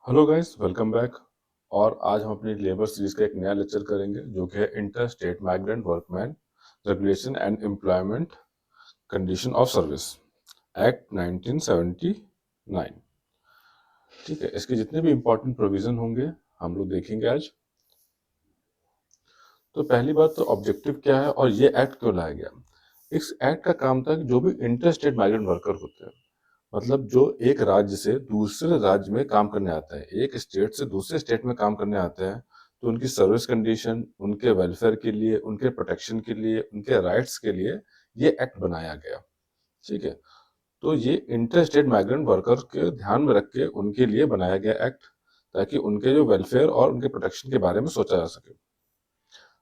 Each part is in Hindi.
Hello guys, welcome back. और आज हम अपनी लेबर सीरीज का एक नया लेक्चर करेंगे जो कि है inter state migrant workman regulation and employment condition of service act 1979। ठीक है, इसके जितने भी इंपॉर्टेंट प्रोविजन होंगे हम लोग देखेंगे आज। तो पहली बात तो ऑब्जेक्टिव क्या है और ये एक्ट क्यों लाया गया। इस एक्ट का काम था कि जो भी इंटर स्टेट माइग्रेंट वर्कर होते हैं, मतलब जो एक राज्य से दूसरे राज्य में काम करने आते हैं, एक स्टेट से दूसरे स्टेट में काम करने आते हैं, तो उनकी सर्विस कंडीशन, उनके वेलफेयर के लिए, उनके प्रोटेक्शन के लिए, उनके राइट्स के लिए ये एक्ट बनाया गया। ठीक है, तो ये इंटर स्टेट माइग्रेंट वर्कर के ध्यान में रख के उनके लिए बनाया गया एक्ट, ताकि उनके जो वेलफेयर और उनके प्रोटेक्शन के बारे में सोचा जा सके।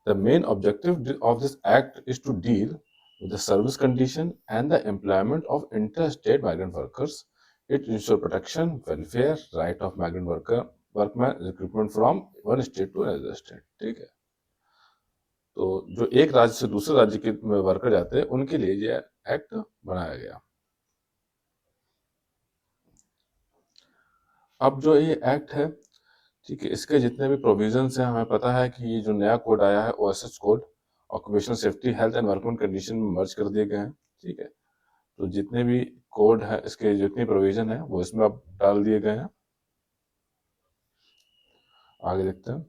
The main objective of this act is to deal with the service condition and the employment of interstate migrant workers. It ensures protection, welfare, right of migrant workman recruitment from one state to another state. ठीक है, तो जो एक राज्य से दूसरे राज्य के वर्कर जाते हैं उनके लिए ये एक्ट बनाया गया। अब जो ये एक्ट है, ठीक है, इसके जितने भी प्रोविजंस हैं, हमें पता है कि ये जो नया कोड आया है OSH code, occupational safety health and working condition में मर्ज कर दिए गए हैं। ठीक है, तो जितने भी कोड है, इसके जितने प्रोविजन है वो इसमें अब डाल दिए गए हैं। आगे देखते हैं।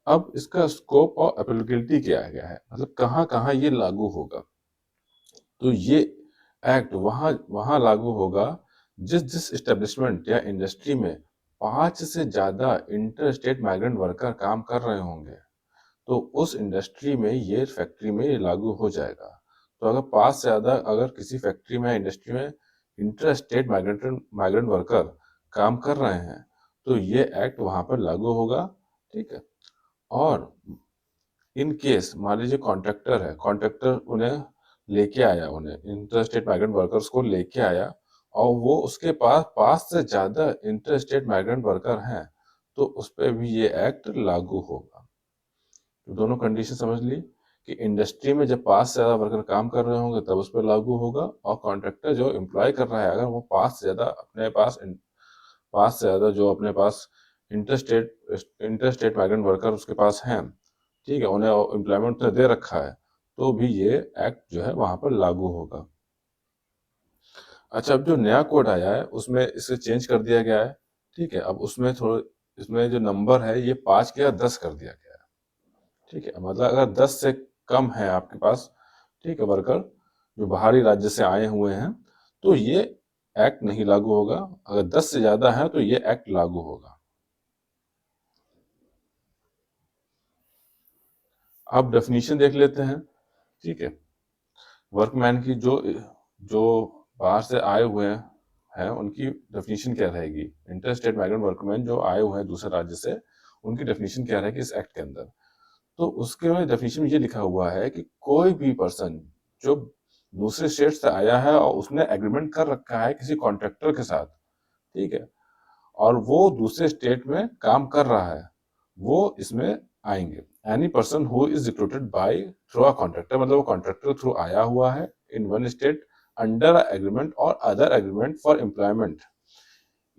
अब इसका स्कोप और एप्लीकेबिलिटी क्या गया है, मतलब कहाँ कहाँ ये लागू होगा। तो ये एक्ट वहां लागू होगा जिस जिस एस्टेब्लिशमेंट या इंडस्ट्री में 5 से ज्यादा इंटर स्टेट माइग्रेंट वर्कर काम कर रहे होंगे, तो उस इंडस्ट्री में ये फैक्ट्री में ये लागू हो जाएगा। तो अगर 5 से ज्यादा अगर किसी फैक्ट्री में इंडस्ट्री में इंटर स्टेट माइग्रेंट वर्कर काम कर रहे हैं, तो ये एक्ट वहां पर लागू होगा। ठीक है, और इन केस मान लीजिए कॉन्ट्रैक्टर है, कॉन्ट्रैक्टर उन्हें लेके आया, उन्हें इंटर स्टेट माइग्रेंट वर्कर्स को लेके आया, और वो उसके पास 5 से ज्यादा इंटर स्टेट माइग्रेंट वर्कर हैं, तो उस पर भी ये एक्ट लागू होगा। तो दोनों कंडीशन समझ ली कि इंडस्ट्री में जब 5 से ज्यादा वर्कर काम कर रहे होंगे तब उस पर लागू होगा, और कॉन्ट्रैक्टर जो एम्प्लॉय कर रहा है अगर वो 5 से ज्यादा अपने पास 5 से ज्यादा जो अपने पास इंटरस्टेट माइग्रेंट वर्कर उसके पास हैं, ठीक है, उन्हें एम्प्लॉयमेंट दे रखा है, तो भी ये एक्ट जो है वहां पर लागू होगा। अच्छा, अब जो नया कोड आया है उसमें इसे चेंज कर दिया गया है। ठीक है, अब उसमें थोड़ा इसमें जो नंबर है ये 5 के 10 कर दिया गया है। ठीक है, मतलब अगर 10 से कम है आपके पास, ठीक है, वर्कर जो बाहरी राज्य से आए हुए हैं, तो ये एक्ट नहीं लागू होगा। अगर 10 से ज्यादा है तो ये एक्ट लागू होगा। अब डेफिनेशन देख लेते हैं। ठीक है, वर्कमैन की जो जो बाहर से आए हुए हैं उनकी डेफिनेशन क्या रहेगी। इंटर स्टेट माइग्रेंट वर्कमैन जो आए हुए हैं दूसरे राज्य से, उनकी डेफिनेशन क्या रहेगी इस एक्ट के अंदर। तो उसके में डेफिनेशन में ये लिखा हुआ है कि कोई भी पर्सन जो दूसरे स्टेट से आया है और उसने एग्रीमेंट कर रखा है किसी कॉन्ट्रैक्टर के साथ, ठीक है, और वो दूसरे स्टेट में काम कर रहा है, वो इसमें आएंगे। Any person who is recruited by through a contractor, मतलब वो कॉन्ट्रैक्टर थ्रू आया हुआ है in one state under agreement और other agreement for employment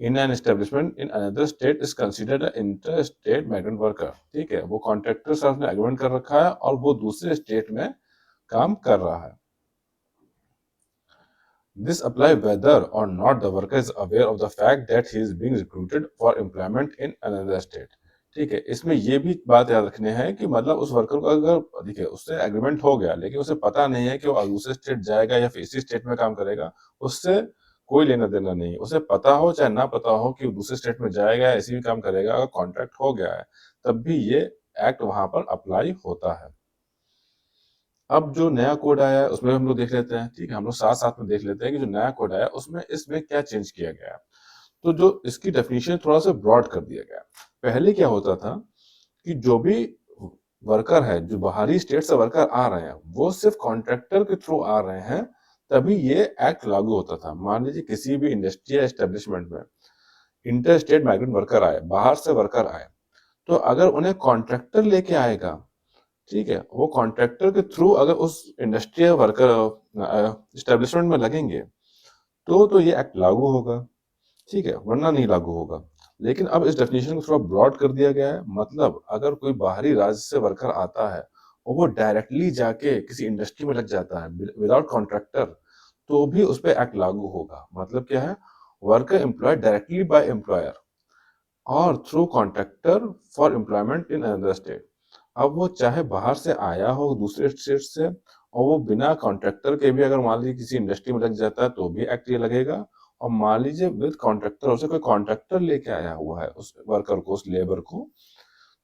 in an establishment in another state is considered inter state migrant worker. ठीक है, वो कॉन्ट्रैक्टर से उसने एग्रीमेंट कर रखा है और वो दूसरे स्टेट में काम कर रहा है। This apply whether or not the worker is aware of the fact that he is being recruited for employment in another state। ठीक है, इसमें ये भी बात याद रखनी है कि मतलब उस वर्कर को अगर देखिए उससे एग्रीमेंट हो गया लेकिन उसे पता नहीं है कि वो दूसरे स्टेट जाएगा या फिर इसी स्टेट में काम करेगा, उससे कोई लेना देना नहीं। उसे पता हो चाहे ना पता हो कि वो दूसरे स्टेट में जाएगा या ऐसी भी काम करेगा, अगर कॉन्ट्रैक्ट हो गया है तब भी ये एक्ट वहां पर अप्लाई होता है। अब जो नया कोड आया है उसमें हम लोग देख लेते हैं। ठीक है, हम लोग साथ साथ में देख लेते हैं कि जो नया कोड आया उसमें इसमें क्या चेंज किया गया है। तो जो इसकी डेफिनेशन थोड़ा सा ब्रॉड कर दिया गया। पहले क्या होता था कि जो भी वर्कर है, जो बाहरी स्टेट से वर्कर आ रहे हैं, वो सिर्फ कॉन्ट्रैक्टर के थ्रू आ रहे हैं, तभी ये एक्ट लागू होता था। मान लीजिए किसी भी इंडस्ट्री या एस्टेब्लिशमेंट में इंटर स्टेट माइग्रेंट वर्कर आए, बाहर से वर्कर आए, तो अगर उन्हें कॉन्ट्रैक्टर लेके आएगा, ठीक है, वो कॉन्ट्रैक्टर के थ्रू अगर उस इंडस्ट्री या वर्कर एस्टेब्लिशमेंट में लगेंगे तो ये एक्ट लागू होगा। ठीक है, वरना नहीं लागू होगा। लेकिन अब इस डेफिनेशन को थोड़ा ब्रॉड कर दिया गया है। मतलब अगर कोई बाहरी राज्य से वर्कर आता है और वो डायरेक्टली जाके किसी इंडस्ट्री में लग जाता है विदाउट कॉन्ट्रैक्टर, तो भी उस पे एक्ट लागू होगा। मतलब क्या है, worker employed directly by employer और through contractor for employment in another state. अब वो चाहे बाहर से आया हो दूसरे स्टेट से, और वो बिना कॉन्ट्रैक्टर के भी अगर मान लीजिए किसी इंडस्ट्री में लग जाता है तो भी एक्ट ये लगेगा। और मान लीजिए विद कॉन्ट्रैक्टर, उसे कोई कॉन्ट्रैक्टर लेके आया हुआ है उस वर्कर को, उस लेबर को,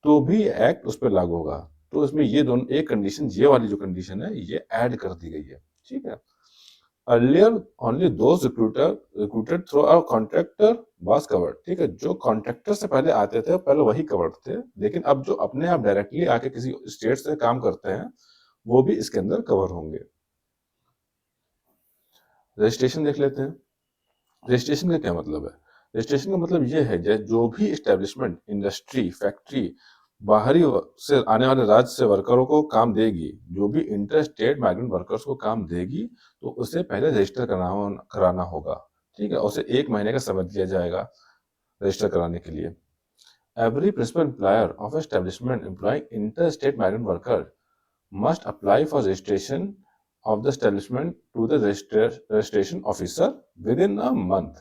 तो भी एक्ट उस पर लागू होगा। तो इसमें ये दोनों एक कंडीशन, ये वाली जो कंडीशन है ये ऐड कर दी गई है। ठीक है, earlier only those recruited through a contractor was covered. ठीक है, जो कॉन्ट्रैक्टर से पहले आते थे पहले वही कवर्ड थे, लेकिन अब जो अपने आप डायरेक्टली आके किसी स्टेट से काम करते हैं वो भी इसके अंदर कवर होंगे। रजिस्ट्रेशन देख लेते हैं। रजिस्ट्रेशन का क्या मतलब है? रजिस्ट्रेशन का मतलब ये है जो भी इस्टेब्लिशमेंट, इंडस्ट्री, फैक्ट्री बाहरी से आने वाले राज्य से वर्करों को काम देगी, जो भी इंटर स्टेट माइग्रेंट वर्कर्स को काम देगी, तो उसे पहले रजिस्टर कराना होगा। ठीक है, उसे 1 महीने का समय दिया जाएगा रजिस्टर कराने के लिए। Every principal employer of establishment employing inter state migrant worker must apply for registration of the establishment to the registration officer within a month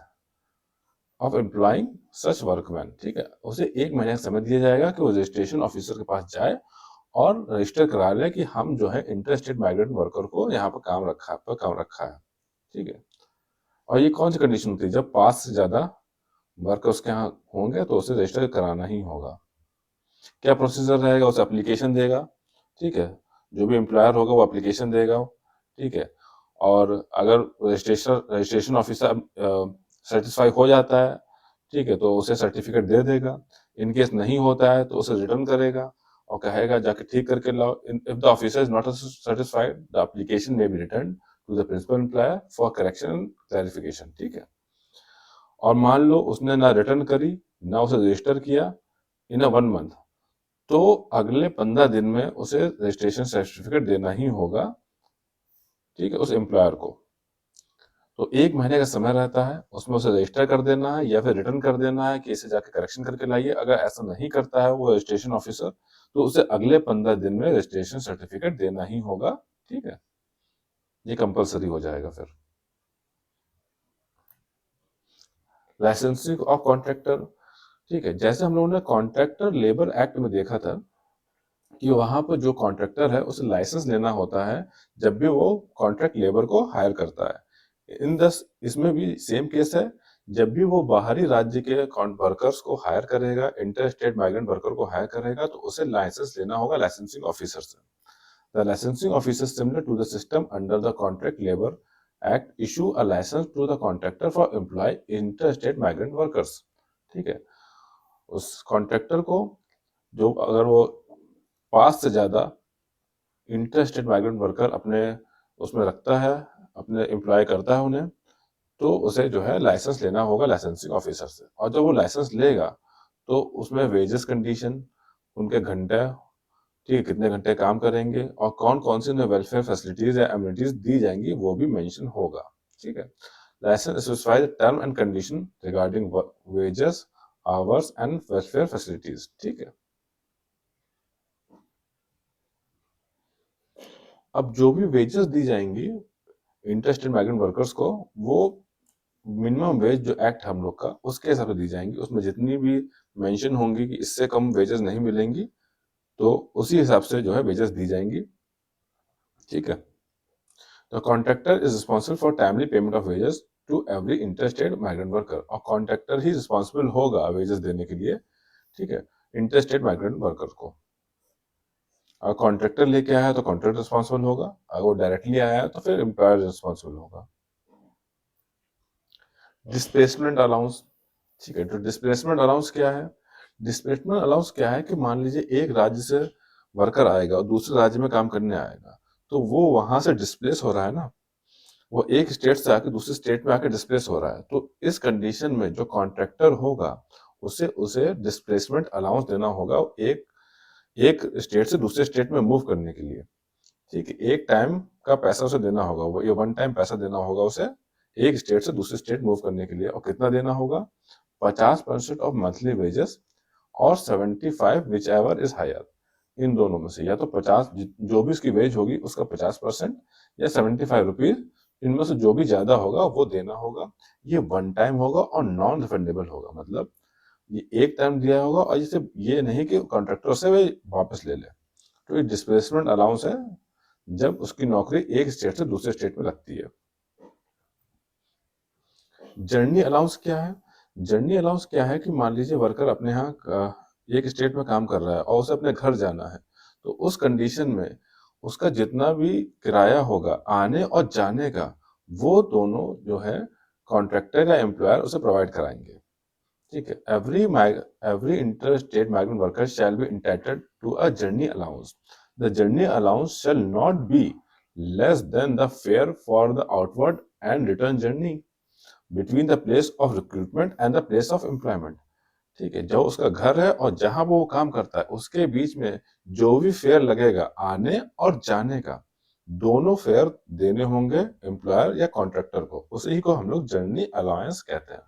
of employing such workman। ठीक है, उसे 1 महीने का समय दिया जाएगा कि वो रजिस्ट्रेशन ऑफिसर के पास जाए और रजिस्टर करा ले कि हम जो है इंटर स्टेट माइग्रेंट वर्कर को यहाँ पर काम रखा है। ठीक है, और ये कौन सी कंडीशन होती है? जब 5 से ज्यादा वर्कर उसके यहाँ होंगे तो उसे रजिस्टर कराना ही होगा। क्या प्रोसीजर रहेगा? उसे एप्लीकेशन देगा। ठीक है, जो भी एम्प्लॉयर होगा वो एप्लीकेशन देगा। ठीक है, और अगर रजिस्ट्रेशन ऑफिसर सेटिस्फाई हो जाता है, ठीक है, तो उसे सर्टिफिकेट दे देगा। इन केस नहीं होता है तो उसे रिटर्न करेगा और कहेगा जाके ठीक करके लाओ। If the officer is not satisfied, the application may be return to the principal employer for correction and clarification. ठीक है, और मान लो उसने ना रिटर्न करी ना उसे रजिस्टर किया इन अ 1 मंथ, तो अगले 15 दिन में उसे रजिस्ट्रेशन सर्टिफिकेट देना ही होगा। ठीक है, उस एम्प्लॉयर को। तो 1 महीने का समय रहता है, उसमें उसे रजिस्टर कर देना है या फिर रिटर्न कर देना है कि इसे जाके करेक्शन करके लाइए। अगर ऐसा नहीं करता है वो रजिस्ट्रेशन ऑफिसर, तो उसे अगले 15 दिन में रजिस्ट्रेशन सर्टिफिकेट देना ही होगा। ठीक है, ये कंपलसरी हो जाएगा फिर। Licensing of contractor. ठीक है, जैसे हम लोगों ने कॉन्ट्रैक्टर लेबर एक्ट में देखा था कि वहां पर जो कॉन्ट्रैक्टर है उसे लाइसेंस लेना होता है जब भी वो कॉन्ट्रैक्ट लेबर को हायर करता है। इसमें भी सेम केस है। जब भी वो बाहरी राज्य के वर्कर्स को हायर करेगा, इंटर स्टेट माइग्रेंट वर्कर को हायर करेगा, तो उसे लाइसेंस लेना होगा लाइसेंसिंग ऑफिसर से। The licensing officer similar to the system under the contract labour act issue a license to the contractor for employ inter state migrant workers. ठीक है, उस कॉन्ट्रैक्टर को जो अगर वो 5 से ज्यादा इंटर स्टेट माइग्रेंट वर्कर अपने उसमें रखता है, अपने एम्प्लॉय करता है उन्हें, तो उसे जो है लाइसेंस लेना होगा लाइसेंसिंग ऑफिसर से। और जब वो लाइसेंस लेगा तो उसमें वेजेस कंडीशन, उनके घंटे, ठीक है, कितने घंटे काम करेंगे और कौन कौन सी उन्हें वेलफेयर फैसिलिटीज या एमिनिटीज दी जाएंगी वो भी मेंशन होगा। ठीक है, license specifies term and condition regarding wages, hours and welfare facilities. ठीक है, अब जो भी वेजेस दी जाएंगी इंटर स्टेट माइग्रेंट वर्कर्स को, वो मिनिमम वेज जो एक्ट हम लोग का उसके हिसाब से दी जाएंगी। उसमें जितनी भी मेंशन होंगी कि इससे कम वेजेस नहीं मिलेंगी, तो उसी हिसाब से जो है वेजेस दी जाएंगी। ठीक है, तो contractor is responsible for timely payment of wages to every inter state migrant worker. और कॉन्ट्रैक्टर ही रिस्पॉन्सिबल होगा वेजेस देने के लिए। ठीक है, इंटर स्टेट माइग्रेंट वर्कर को। अगर कॉन्ट्रैक्टर लेके आया है तो कॉन्ट्रैक्टर रिस्पॉन्सिबल होगा, अगर वो डायरेक्टली आया है तो फिर एम्प्लॉयर रिस्पॉन्सिबल होगा। Displacement allowance. ठीक है, तो डिस्प्लेसमेंट अलाउंस क्या है? डिस्प्लेसमेंट अलाउंस क्या है कि मान लीजिए एक राज्य से वर्कर आएगा और दूसरे राज्य में काम करने आएगा, तो वो वहां से डिस्प्लेस हो रहा है ना, वो एक स्टेट से आके दूसरे स्टेट में आके डिस्प्लेस हो रहा है। तो इस कंडीशन में जो कॉन्ट्रैक्टर होगा उसे उसे डिस्प्लेसमेंट अलाउंस देना होगा एक एक स्टेट से दूसरे स्टेट में मूव करने के लिए। ठीक है, एक टाइम का पैसा उसे देना होगा, वो ये 1 टाइम पैसा देना होगा उसे एक स्टेट से दूसरे स्टेट मूव करने के लिए। और कितना देना होगा? 50% ऑफ मंथली वेजेस और 75 विच एवर इज हायर। इन दोनों में से या तो 50 जो भी उसकी वेज होगी उसका 50% या 75 रुपीज, इनमें से जो भी ज्यादा होगा वो देना होगा। ये वन टाइम होगा और नॉन रिफंडेबल होगा, मतलब ये एक टाइम दिया होगा और जैसे ये नहीं कि कॉन्ट्रैक्टर से वे वापस ले ले। तो ये डिस्प्लेसमेंट अलाउंस है जब उसकी नौकरी एक स्टेट से दूसरे स्टेट में लगती है। जर्नी अलाउंस क्या है? जर्नी अलाउंस क्या है कि मान लीजिए वर्कर अपने यहाँ एक स्टेट में काम कर रहा है और उसे अपने घर जाना है, तो उस कंडीशन में उसका जितना भी किराया होगा आने और जाने का, वो दोनों जो है कॉन्ट्रैक्टर या एम्प्लॉयर उसे प्रोवाइड कराएंगे। ठीक है, every inter state migrant worker shall be entitled to a journey allowance. The journey allowance shall not be less than the fare for the outward and return journey between the place of recruitment and the place of employment. ठीक है, जो उसका घर है और जहां वो काम करता है उसके बीच में जो भी फेयर लगेगा आने और जाने का, दोनों फेयर देने होंगे एम्प्लॉयर या कॉन्ट्रैक्टर को। उसी को हम लोग जर्नी अलाउंस कहते हैं।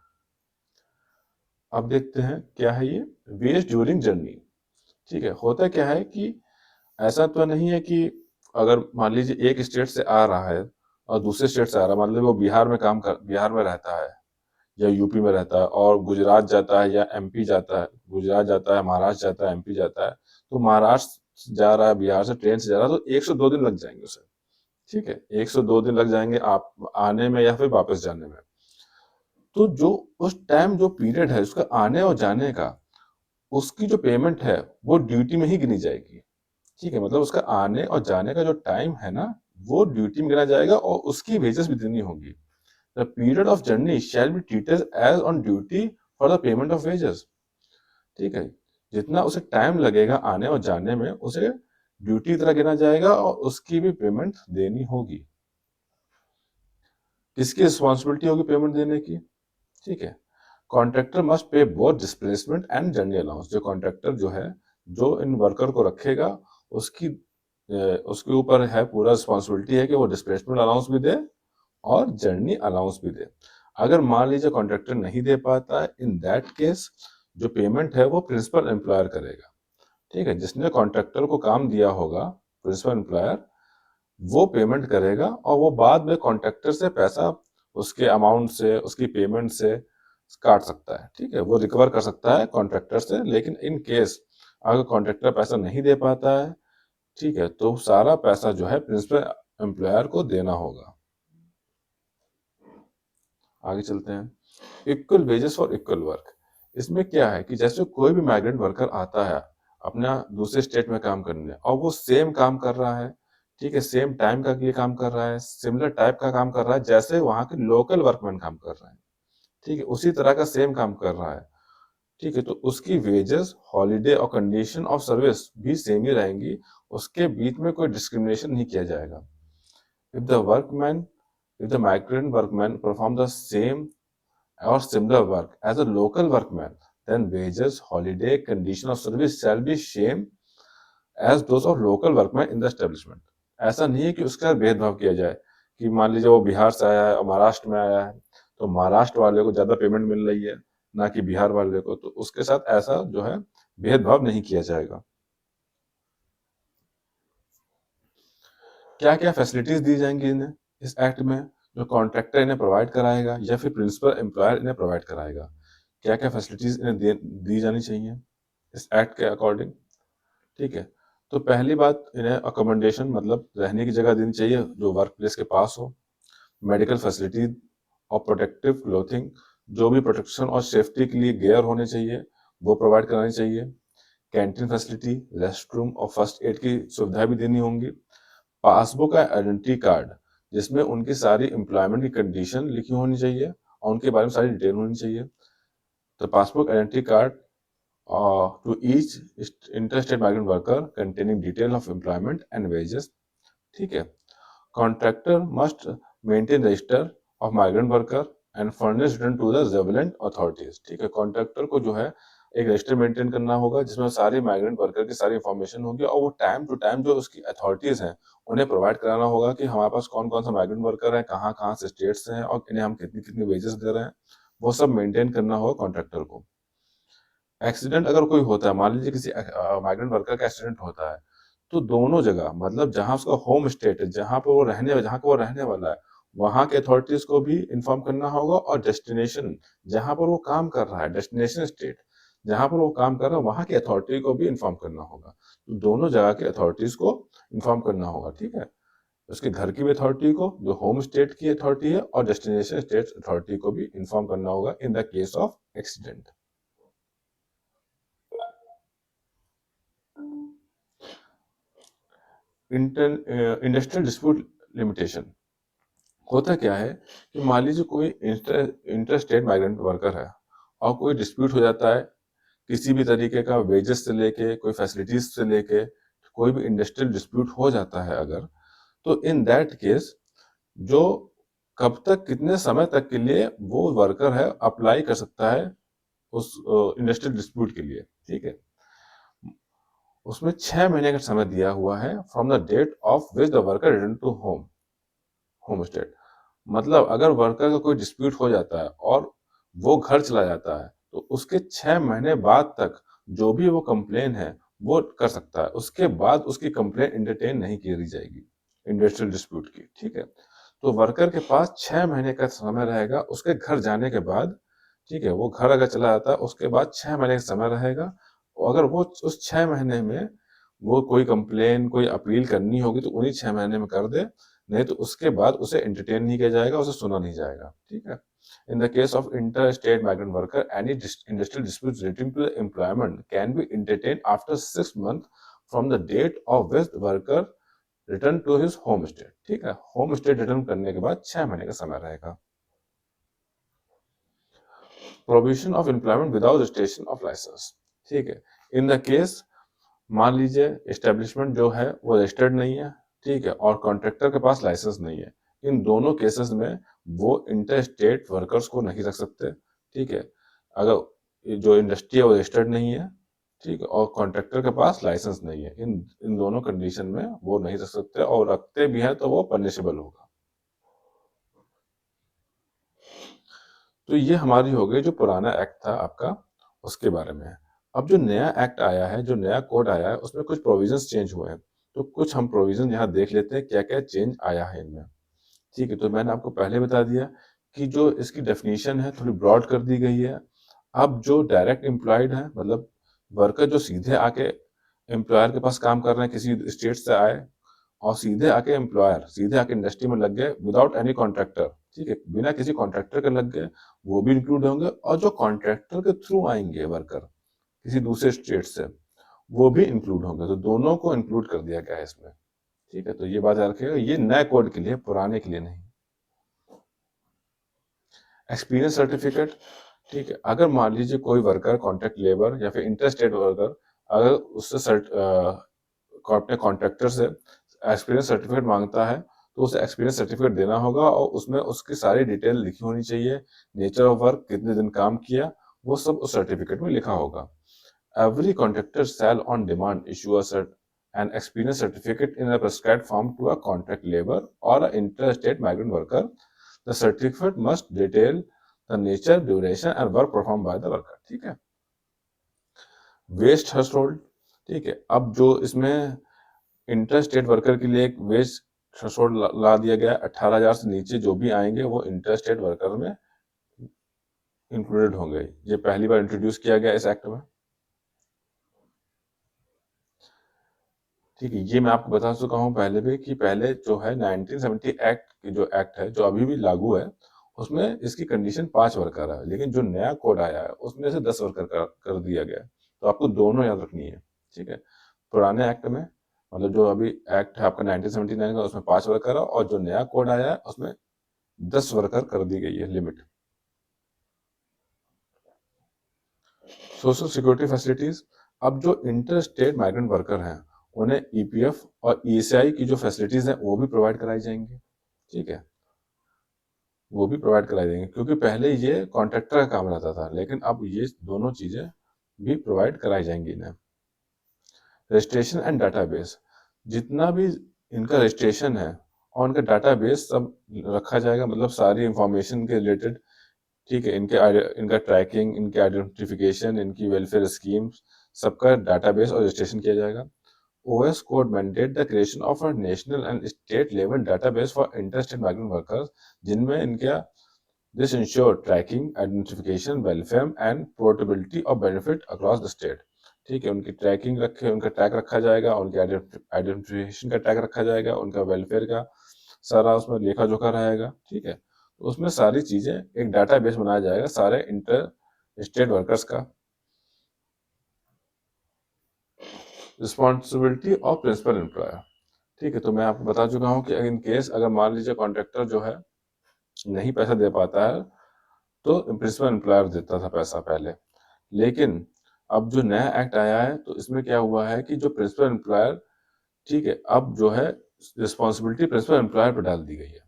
अब देखते हैं क्या है ये वेज ड्यूरिंग जर्नी। ठीक है, होता क्या है कि ऐसा तो नहीं है कि अगर मान लीजिए एक स्टेट से आ रहा है और दूसरे स्टेट से आ रहा है, मान लीजिए वो बिहार में रहता है या यूपी में रहता है और गुजरात जाता है या एमपी जाता है, गुजरात जाता है, महाराष्ट्र जाता है, एमपी जाता है, तो महाराष्ट्र जा रहा है बिहार से ट्रेन से जा रहा है तो 102 दिन लग जाएंगे उसे। ठीक है, 102 दिन लग जाएंगे आप आने में या फिर वापस जाने में। तो जो उस टाइम जो पीरियड है उसका आने और जाने का, उसकी जो पेमेंट है वो ड्यूटी में ही गिनी जाएगी। ठीक है, मतलब उसका आने और जाने का जो टाइम है ना, वो ड्यूटी में गिना जाएगा और उसकी वेजेस भी देनी होगी। The period of journey shall be treated as on duty for the payment of wages। ठीक है, जितना उसे टाइम लगेगा आने और जाने में उसे ड्यूटी की तरह गिना जाएगा और उसकी भी पेमेंट देनी होगी। किसकी रिस्पॉन्सिबिलिटी होगी पेमेंट देने की? ठीक है, contractor must pay both displacement and journey allowance. जो कॉन्ट्रैक्टर जो है, जो इन वर्कर को रखेगा, उसकी उसके ऊपर है पूरा रिस्पॉन्सिबिलिटी है कि वो डिस्प्लेसमेंट अलाउंस भी दे और जर्नी अलाउंस भी दे। अगर मान लीजिए कॉन्ट्रैक्टर नहीं दे पाता है, इन दैट केस जो पेमेंट है वो प्रिंसिपल एम्प्लॉयर करेगा। ठीक है, जिसने कॉन्ट्रैक्टर को काम दिया होगा, प्रिंसिपल एम्प्लॉयर, वो पेमेंट करेगा और वो बाद में कॉन्ट्रैक्टर से पैसा उसके अमाउंट से, उसकी पेमेंट से काट सकता है। ठीक है, वो रिकवर कर सकता है कॉन्ट्रैक्टर से, लेकिन इन केस अगर कॉन्ट्रैक्टर पैसा नहीं दे पाता है, ठीक है, तो सारा पैसा जो है प्रिंसिपल एम्प्लॉयर को देना होगा। आगे चलते हैं। Equal wages for equal work. इसमें क्या है कि जैसे कोई भी माइग्रेंट वर्कर आता है अपना दूसरे स्टेट में काम करने और वो सेम काम कर रहा है, ठीक है, सेम टाइम का ये काम कर रहा है, सिमिलर टाइप का काम कर रहा है जैसे वहां के लोकल वर्कमैन काम कर रहे हैं। ठीक है, उसी तरह का सेम काम कर रहा है। ठीक है, तो उसकी वेजेस, हॉलीडे और कंडीशन ऑफ सर्विस भी सेम ही रहेंगी। उसके बीच में कोई डिस्क्रिमिनेशन नहीं किया जाएगा। If the workman if the migrant workman perform the same or similar work as a local workman, then wages, holiday, condition of service shall be same as those of local workman in the establishment। ऐसा नहीं है कि उसका भेदभाव किया जाए कि मान लीजिए वो बिहार से आया है और महाराष्ट्र में आया है तो महाराष्ट्र वाले को ज्यादा पेमेंट मिल रही है ना कि बिहार वाले को, तो उसके साथ ऐसा जो है भेदभाव नहीं किया जाएगा। क्या क्या फैसिलिटीज दी जाएंगी इन्हें इस एक्ट में? जो कॉन्ट्रैक्टर इन्हें प्रोवाइड कराएगा या फिर प्रिंसिपल एम्प्लॉयर इन्हें प्रोवाइड कराएगा, क्या क्या फैसिलिटीज इन्हें दी जानी चाहिए इस एक्ट के अकॉर्डिंग? ठीक है, तो पहली बात, इन्हें अकोमोडेशन मतलब रहने की जगह देनी चाहिए जो वर्क प्लेस के पास हो। मेडिकल फैसिलिटी और प्रोटेक्टिव क्लोथिंग, जो भी प्रोटेक्शन और सेफ्टी के लिए गेयर होने चाहिए वो प्रोवाइड करानी चाहिए। कैंटीन फैसिलिटी, रेस्टरूम और फर्स्ट एड की सुविधा भी देनी होंगी। पासबुक या आइडेंटिटी कार्ड जिसमें उनकी सारी एम्प्लॉयमेंट की कंडीशन लिखी होनी चाहिए और उनके बारे में सारी डिटेल होनी चाहिए। तो passbook, identity card to each interstate migrant worker containing detail of employment and wages. ठीक है, contractor must maintain register of migrant worker and furnish return to the relevant authorities. ठीक है, कॉन्ट्रैक्टर को जो है एक रजिस्टर मेंटेन करना होगा जिसमें सारी माइग्रेंट वर्कर की सारी इंफॉर्मेशन होगी और वो टाइम टू टाइम जो उसकी अथॉरिटीज हैं उन्हें प्रोवाइड कराना होगा कि हमारे पास कौन कौन सा माइग्रेंट वर्कर है, कहाँ कहाँ से स्टेट से हैं और इन्हें हम कितनी कितनी वेजेस दे रहे हैं। वो सब मेंटेन करना होगा कॉन्ट्रैक्टर को। एक्सीडेंट अगर कोई होता है, मान लीजिए किसी माइग्रेंट वर्कर का एक्सीडेंट होता है, तो दोनों जगह मतलब जहां उसका होम स्टेट है, जहां का वो रहने वाला है, वहां के अथॉरिटीज को भी इन्फॉर्म करना होगा, और डेस्टिनेशन जहां पर वो काम कर रहा है, डेस्टिनेशन स्टेट जहां पर वो काम कर रहा है, वहां की अथॉरिटी को भी इन्फॉर्म करना होगा। तो दोनों जगह के अथॉरिटीज को इन्फॉर्म करना होगा, ठीक है। उसके घर की भी अथॉरिटी को, जो होम स्टेट की अथॉरिटी है, और डेस्टिनेशन स्टेट अथॉरिटी को भी इन्फॉर्म करना होगा इन the case of accident. Industrial dispute limitation होता क्या है कि मान लीजिए कोई इंटर स्टेट माइग्रेंट वर्कर है और कोई डिस्प्यूट हो जाता है किसी भी तरीके का, वेजेस से लेके कोई फैसिलिटीज से लेके कोई भी इंडस्ट्रियल डिस्प्यूट हो जाता है अगर, तो इन दैट केस जो कब तक कितने समय तक के लिए वो वर्कर है अप्लाई कर सकता है उस इंडस्ट्रियल डिस्प्यूट के लिए, ठीक है। उसमें 6 महीने का समय दिया हुआ है from the date of which the worker return to home state. मतलब अगर वर्कर का कोई डिस्प्यूट हो जाता है और वो घर चला जाता है, तो उसके 6 महीने बाद तक जो भी वो कंप्लेन है वो कर सकता है, उसके बाद उसकी कंप्लेन एंटरटेन नहीं की जाएगी इंडस्ट्रियल डिस्प्यूट की, ठीक है। तो वर्कर के पास 6 महीने का समय रहेगा उसके घर जाने के बाद, ठीक है। वो घर अगर चला जाता है उसके बाद 6 महीने का समय रहेगा, और अगर वो उस 6 महीने में वो कोई कंप्लेन कोई अपील करनी होगी तो उन्हीं 6 महीने में कर दे, नहीं तो उसके बाद उसे एंटरटेन नहीं किया जाएगा, उसे सुना नहीं जाएगा, ठीक है। In the case of inter state migrant worker, any industrial dispute relating to the employment can be entertain after 6 month from the date of which worker return to his home state, ठीक है। होम स्टेट रिटर्न करने के बाद 6 महीने का समय रहेगा। Provision of employment without registration of license, ठीक है। इन द केस मान लीजिए एस्टेब्लिशमेंट जो है वो रजिस्टर्ड नहीं है, ठीक है, और कॉन्ट्रैक्टर के पास लाइसेंस नहीं है, इन दोनों केसेस में वो इंटर स्टेट वर्कर्स को नहीं रख सकते, ठीक है। अगर जो इंडस्ट्री है वो रजिस्टर्ड नहीं है, ठीक है, और कॉन्ट्रैक्टर के पास लाइसेंस नहीं है, इन इन दोनों कंडीशन में वो नहीं रख सकते, और रखते भी हैं तो वो पनिशेबल होगा। तो ये हमारी हो गई जो पुराना एक्ट था आपका, उसके बारे में। अब जो नया एक्ट आया है, जो नया कोड आया है, उसमें कुछ प्रोविजंस चेंज हुए हैं। तो कुछ हम प्रोविजन यहाँ देख लेते हैं क्या क्या चेंज आया है इनमें, ठीक है। तो मैंने आपको पहले बता दिया कि जो इसकी डेफिनेशन है थोड़ी ब्रॉड कर दी गई है। अब जो डायरेक्ट एम्प्लॉयड है, मतलब वर्कर जो सीधे आके एम्प्लॉयर के पास काम कर रहे हैं, किसी स्टेट से आए और सीधे आके एम्प्लॉयर सीधे आके इंडस्ट्री में लग गए विदाउट एनी कॉन्ट्रैक्टर, ठीक है, बिना किसी कॉन्ट्रैक्टर के लग गए, वो भी इंक्लूड होंगे। और जो कॉन्ट्रैक्टर के थ्रू आएंगे वर्कर किसी दूसरे स्टेट से, वो भी इंक्लूड होंगे। तो दोनों को इंक्लूड कर दिया गया है इसमें, ठीक है। तो ये बात याद रखिएगा, ये नए कोड के लिए, पुराने के लिए नहीं। एक्सपीरियंस सर्टिफिकेट, ठीक है। अगर मान लीजिए कोई वर्कर कॉन्ट्रैक्ट लेबर या फिर इंटर स्टेट वर्कर अगर उससे अपने कॉन्ट्रैक्टर से एक्सपीरियंस सर्टिफिकेट मांगता है, तो उसे एक्सपीरियंस सर्टिफिकेट देना होगा, और उसमें उसकी सारी डिटेल लिखी होनी चाहिए, नेचर ऑफ वर्क, कितने दिन काम किया, वो सब उस सर्टिफिकेट में लिखा होगा। Every contractor shall on demand issue an experience certificate in a prescribed form to a contract labor or an interstate migrant worker. The certificate must detail the nature, duration and work performed by the worker, ठीक है। वेज थ्रेशोल्ड, ठीक है। अब जो इसमें इंटरस्टेट वर्कर के लिए एक वेज थ्रेशोल्ड ला दिया गया, 18,000 से नीचे जो भी आएंगे वो इंटरस्टेट वर्कर में इंक्लूडेड होंगे। ये पहली बार इंट्रोड्यूस किया गया इस एक्ट में, ठीक है। ये मैं आपको बता चुका हूँ पहले भी कि पहले जो है 1970 एक्ट की जो एक्ट है जो अभी भी लागू है, उसमें इसकी कंडीशन 5 वर्कर है, लेकिन जो नया कोड आया है उसमें से 10 वर्कर कर दिया गया है। तो आपको दोनों याद रखनी है, ठीक है। पुराने एक्ट में मतलब जो अभी एक्ट है आपका 1979 का, उसमें 5 वर्कर है, और जो नया कोड आया है उसमें 10 वर्कर कर दी गई है लिमिट। सोशल सिक्योरिटी फैसिलिटीज, अब जो इंटर स्टेट माइग्रेंट वर्कर हैं उन्हें ईपीएफ और ईएसआई की जो फैसिलिटीज हैं वो भी प्रोवाइड कराई जाएंगी, ठीक है, वो भी प्रोवाइड कराई जाएंगी, क्योंकि पहले ये कॉन्ट्रैक्टर का काम रहता था, लेकिन अब ये दोनों चीजें भी प्रोवाइड कराई जाएंगी इन्हें। रजिस्ट्रेशन एंड डाटाबेस, जितना भी इनका रजिस्ट्रेशन है और उनका डाटाबेस सब रखा जाएगा, मतलब सारी इंफॉर्मेशन के रिलेटेड ठीक है, इनका ट्रैकिंग, इनकी आइडेंटिफिकेशन, इनकी वेलफेयर स्कीम्स, सबका डाटाबेस और रजिस्ट्रेशन किया जाएगा। OS code mandate the creation of a national and state level database for interstate migrant workers, जिनमें इनका this ensure tracking, identification, welfare and portability of benefit across the state। ठीक है, उनकी ट्रैकिंग रखे, उनका टैग रखा जाएगा, उनके आइडेंटिफिकेशन का टैग रखा जाएगा, उनका वेलफेयर का सारा उसमें लेखा जोखा रहेगा। ठीक है, तो उसमें सारी चीजें एक डाटाबेस बनाया जाएगा सारे इंटर स्टेट वर्कर्स का। Responsibility of principal employer. ठीक है, तो मैं आपको बता चुका हूँ कि इन केस अगर मान लीजिए कॉन्ट्रैक्टर जो है नहीं पैसा दे पाता है तो प्रिंसिपल एम्प्लॉयर देता था पैसा पहले, लेकिन अब जो नया एक्ट आया है तो इसमें क्या हुआ है कि जो प्रिंसिपल एम्प्लॉयर, ठीक है, अब जो है रिस्पॉन्सिबिलिटी प्रिंसिपल एम्प्लॉयर पर डाल दी गई है।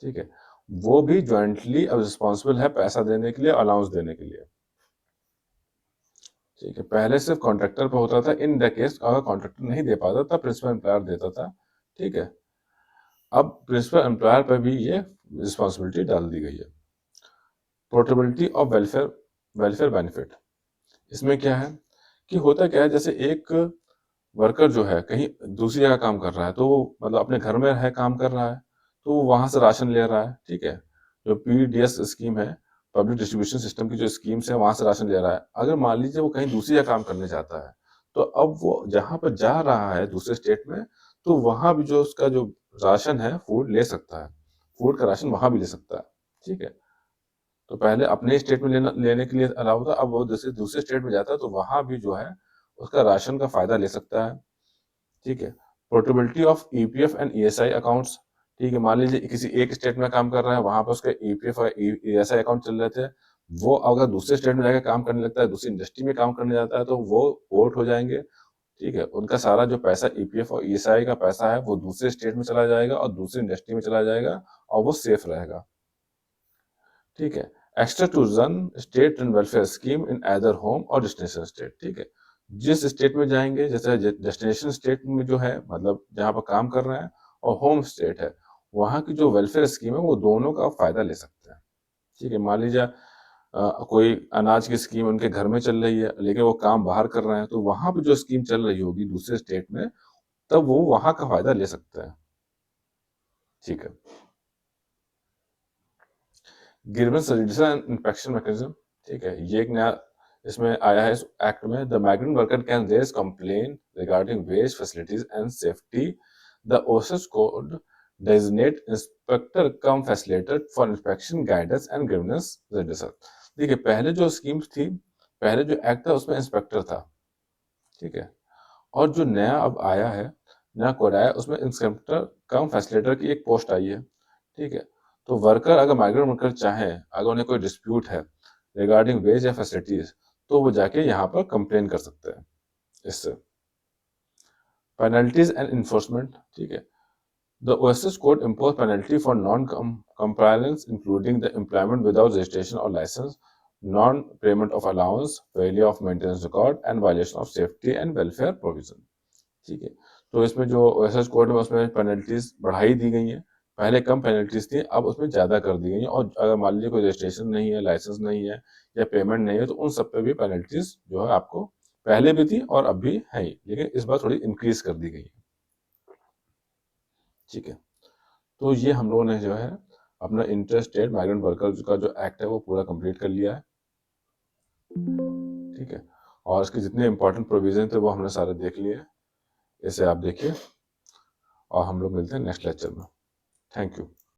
ठीक है, वो भी ज्वाइंटली अब रिस्पॉन्सिबल है पैसा देने के लिए, अलाउंस देने के लिए। ठीक है, पहले सिर्फ कॉन्ट्रैक्टर पर होता था, इन द केस अगर कॉन्ट्रैक्टर नहीं दे पाता था प्रिंसिपल एम्प्लॉयर देता था। ठीक है, अब प्रिंसिपल एम्प्लॉयर पर भी ये रिस्पॉन्सिबिलिटी डाल दी गई है। Portability of welfare benefit. इसमें क्या है कि होता क्या है, जैसे एक वर्कर जो है कहीं दूसरी जगह काम कर रहा है, तो वो मतलब अपने घर में है काम कर रहा है, तो वो वहां से राशन ले रहा है। ठीक है, जो PDS स्कीम है, पब्लिक डिस्ट्रीब्यूशन सिस्टम की जो स्कीम्स है, वहां से राशन ले रहा है। अगर मान लीजिए वो कहीं दूसरी जगह काम करने जाता है, तो अब वो जहां पर जा रहा है दूसरे स्टेट में, तो वहां भी जो उसका जो राशन है, फूड ले सकता है, फूड का राशन वहां भी ले सकता है। ठीक है, तो पहले अपने स्टेट में लेने के लिए अलाउ था, अब वो दूसरे दूसरे स्टेट में जाता है तो वहां भी जो है उसका राशन का फायदा ले सकता है। ठीक है, portability of EPF and ESI accounts. ठीक है, मान लीजिए किसी एक स्टेट में काम कर रहा है, वहां पर उसके EPF और ESI अकाउंट चल रहे थे, वो अगर दूसरे स्टेट में जाकर काम करने लगता है, दूसरी इंडस्ट्री में काम करने जाता है, तो वो पोर्ट हो जाएंगे। ठीक है, उनका सारा जो पैसा EPF और ESI का पैसा है वो दूसरे स्टेट में चला जाएगा और दूसरी इंडस्ट्री में चला जाएगा और वो सेफ रहेगा। ठीक है, extra to run state and welfare scheme in either home or destination state. ठीक है, जिस स्टेट में जाएंगे, जैसे डेस्टिनेशन स्टेट में जो है मतलब जहां पर काम कर रहे हैं, और होम स्टेट है, वहां की जो वेलफेयर स्कीम है वो दोनों का फायदा ले सकते हैं। ठीक है, मान लीजिए कोई अनाज की स्कीम उनके घर में चल रही है, लेकिन वो काम बाहर कर रहे हैं, तो वहां पर जो स्कीम चल रही होगी दूसरे स्टेट में, तब वो वहां का फायदा ले सकते हैं। ठीक है, grievance radiation and inspection mechanism. ठीक है, ये एक नया इसमें आया है इस एक्ट में। The migrant worker can raise complain regarding wage facilities and safety. The OSH code designate inspector cum facilitator for inspection guidance and grievance radiation. देखिए, पहले जो स्कीम्स थी, पहले जो एक्ट था उसमें इंस्पेक्टर था। ठीक है, और जो नया अब आया है, नया कोड आया, उसमें इंस्पेक्टर कम फैसिलिटेटर की एक पोस्ट आई है। ठीक है, तो वर्कर अगर माइग्रेंट वर्कर चाहें, अगर उन्हें कोई डिस्प्यूट है रिगार्डिंग वेज या फैसिलिटीज, तो वो जाके यहाँ पर कंप्लेन कर सकते हैं इससे। Penalties and enforcement. ठीक है, the OSH code impose penalty for non compliance including the employment without registration और licence, non payment of allowance, failure of maintenance record and violation of safety and welfare provision. ठीक है, तो इसमें जो OSH कोड में उसमें पेनल्टीज बढ़ाई दी गई हैं। पहले कम पेनल्टीज थी, अब उसमें ज़्यादा कर दी गई हैं, और अगर मान लीजिए कोई रजिस्ट्रेशन नहीं है, लाइसेंस नहीं है या पेमेंट नहीं है, तो उन सब पे भी पेनल्टीज जो है आपको पहले भी थी और अब भी है ही, लेकिन इस बार थोड़ी इंक्रीज कर दी गई है। ठीक है, तो ये हम लोगों ने जो है अपना इंटर स्टेट माइग्रेंट वर्कर का जो एक्ट है वो पूरा कंप्लीट कर लिया है। ठीक है, और इसके जितने इंपॉर्टेंट प्रोविजन थे वो हमने सारे देख लिए। इसे आप देखिए और हम लोग मिलते हैं नेक्स्ट लेक्चर में। Thank you.